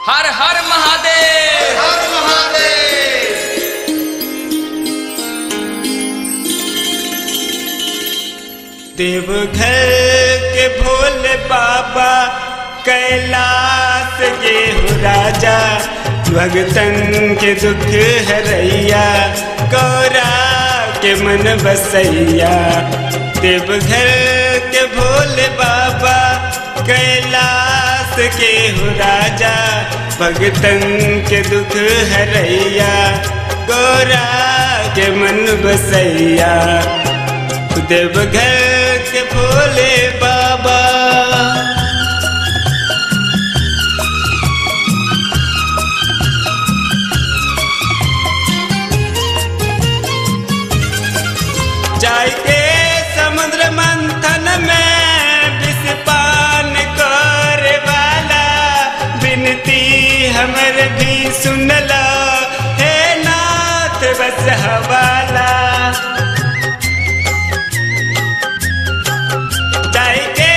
हर हर महादेव, हर महादेव। देवघर के भोले बाबा कैलाश के हो राजा, भगतन के दुख हरैया गौरा के मन बसैया। देवघर के भोले बाबा कैलाश के हो राजा, भगतन के दुख हरैया गौरा के मन बसैया। देवघर के भोले बाबा जाके समुद्र मंथन में विष पान करे वाला, विनती हमर भी सुनला हे नाथ बस हवाला। जाके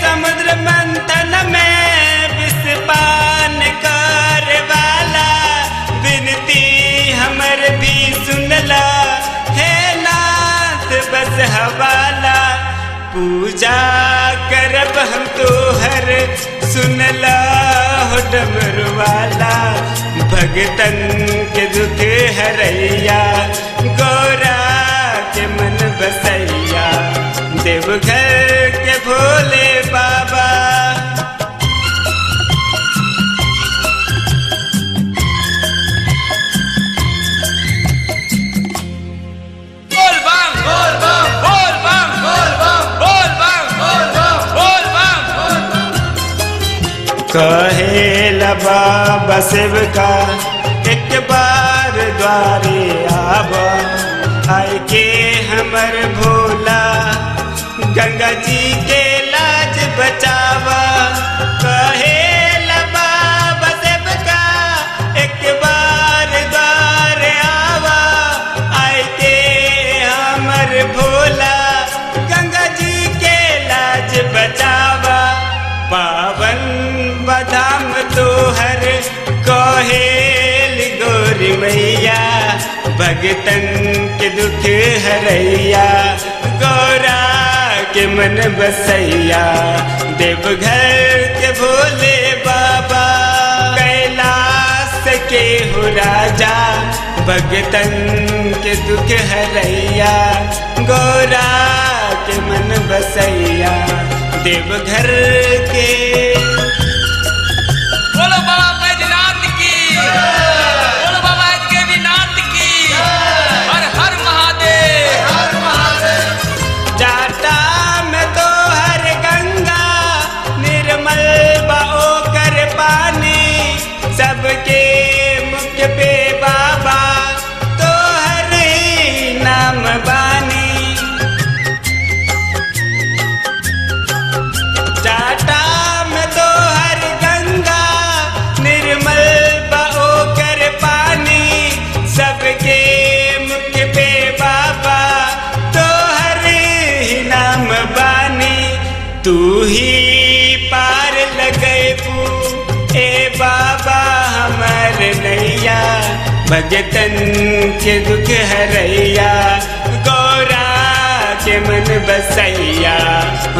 समुद्र मंथन में विष पान करे वाला, विनती हमर भी सुनला हे नाथ बस हवाला। पूजा करब हम तोहर सुनला हो डमरू वाला, भगतन के दुख हरैया गौरा के मन बसैया। देवघर के भोले बाबा बोल बम बोल बम बोल बम बोल बम बोल बम बोल बम बोल बम। कहेला बाबा सेवका एक बार द्वारे आवा, आय के हमर भोला गंगा जी के लाज बचावा। कहेला बाबा सेवका एक बार द्वारे आवा, आय के हमर भोला गंगा जी के लाज बचावा। पावन बदाम तोहर कहेल गोरी मैया, भगतन के दुख हरैया गौरा के मन बसैया। देवघर के भोले बाबा कैलाश के हो राजा, भगतन के दुख हरैया गौरा के मन बसैया। देवघर के बोलो बाबा बैजनाथ की, बोलो बाबा केदारनाथ की। हर हर महादेव, हर महादेव। जाटा में तो हर गंगा निर्मल बहो कर पानी, सबके मुख पे बाबा तो हर ही नाम बानी। जाटा में तो हर गंगा निर्मल बहो कर पानी, सबके मुख पे बाबा तो हर ही नाम बानी। तू ही पार लगैबू ए बाबा हमर नैया, भगतन के दुख हरैया गौरा के मन बसैया।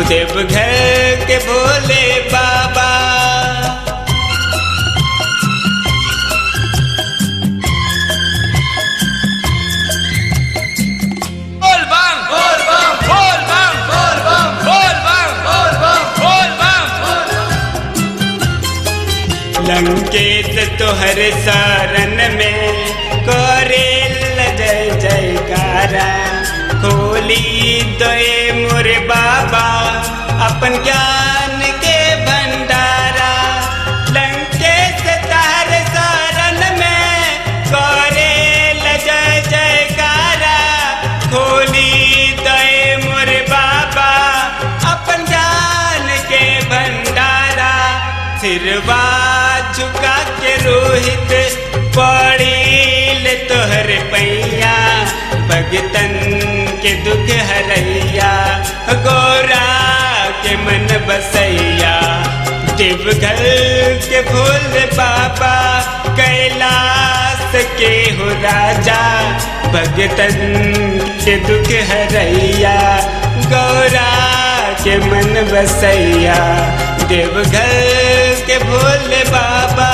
देवघर के भोले बाबा बोल बम बोल बम बोल बम बोल बम बोल बम बोल बम बोल बम। लंकेश तोहर शरण में करेल जय जयकारा, खोली दोए मोरे बाबा अपन ज्ञान के भंडारा। लंकेश तोहर शरण में करेल जय जयकारा, खोली दोए मोरे बाबा अपन ज्ञान के भंडारा। सिरवा झुका के रोहित पड़ील तोहर पैया, भगतन के दुख हरैया गौरा के मन बसैया। देवघर के भोले बाबा कैलाश के हो राजा, भगतन के दुख हरैया, गौरा के मन बसैया, देवघर के भोले बाबा।